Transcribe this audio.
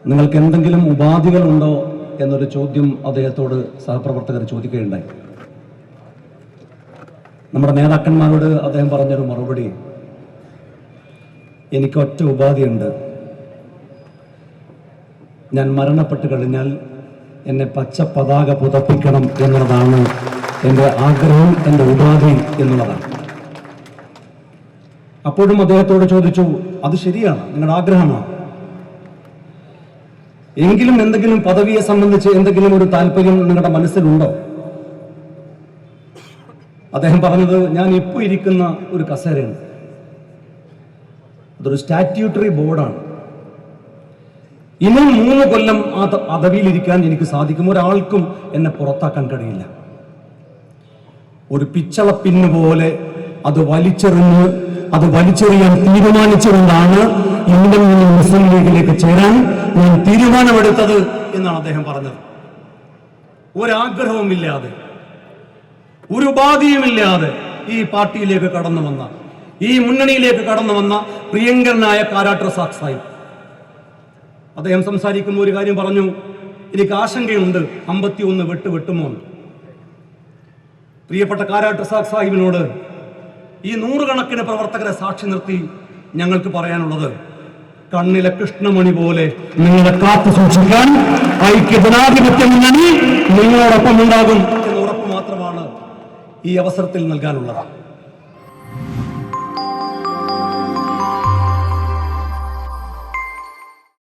നിങ്ങൾക്ക് എന്തെങ്കിലും ഉപാധികളുണ്ടോ എന്നൊരു ചോദ്യം അദ്ദേഹത്തോട് സഹപ്രവർത്തകർ ചോദിക്കുകയുണ്ടായി. നമ്മുടെ നേതാക്കന്മാരോട് അദ്ദേഹം പറഞ്ഞൊരു മറുപടി, എനിക്കൊറ്റ ഉപാധിയുണ്ട്, ഞാൻ മരണപ്പെട്ട് കഴിഞ്ഞാൽ എന്നെ പച്ച പതാക പുതപ്പിക്കണം എന്നുള്ളതാണ് എൻ്റെ ആഗ്രഹം, എൻ്റെ ഉപാധി എന്നുള്ളതാണ്. അപ്പോഴും അദ്ദേഹത്തോട് ചോദിച്ചു, അത് ശരിയാണ്, നിങ്ങളുടെ ആഗ്രഹമാണ്, എങ്കിലും എന്തെങ്കിലും പദവിയെ സംബന്ധിച്ച് എന്തെങ്കിലും ഒരു താല്പര്യം നിങ്ങളുടെ മനസ്സിലുണ്ടോ? അദ്ദേഹം പറഞ്ഞത്, ഞാൻ ഇപ്പോൾ ഇരിക്കുന്ന ഒരു കസേരയാണ്, അതൊരു സ്റ്റാറ്റ്യൂട്ടറി ബോർഡാണ്, ഇനി 3 കൊല്ലം ആ പദവിയിലിരിക്കാൻ എനിക്ക് സാധിക്കും, ഒരാൾക്കും എന്നെ പുറത്താക്കാൻ കഴിയില്ല. ഒരു പിച്ചളപ്പിന്ന് പോലെ അത് വലിച്ചെറിയാൻ തീരുമാനിച്ചുകൊണ്ടാണ് ഇന്ത്യൻ മുസ്ലിം ലീഗിലേക്ക് ചേരാൻ ഞാൻ തീരുമാനമെടുത്തത് എന്നാണ് അദ്ദേഹം പറഞ്ഞത്. ഒരാഗ്രഹവുമില്ലാതെ, ഒരു ഉപാധിയുമില്ലാതെ ഈ പാർട്ടിയിലേക്ക് കടന്നു വന്ന, ഈ മുന്നണിയിലേക്ക് കടന്നു വന്ന പ്രിയങ്കരനായ കാരാട്ട് റസാഖ് സാഹിബ് അദ്ദേഹം സംസാരിക്കുമ്പോൾ ഒരു കാര്യം പറഞ്ഞു, എനിക്ക് ആശങ്കയുണ്ട് 51 വെട്ടുമോ. പ്രിയപ്പെട്ട കാരാട്ട് റസാഖ് സാഹിബിനോട് ഈ 100 കണക്കിന് പ്രവർത്തകരെ സാക്ഷി നിർത്തി ഞങ്ങൾക്ക് പറയാനുള്ളത്, കണ്ണിലെ കൃഷ്ണമണി പോലെ നിങ്ങളെ കാത്തു സൂക്ഷിക്കാൻ ഐക്യജനാധിപത്യ മുന്നണി നിങ്ങളോടൊപ്പം ഉണ്ടാകും എന്ന ഉറപ്പ് മാത്രമാണ് ഈ അവസരത്തിൽ നൽകാനുള്ളത്.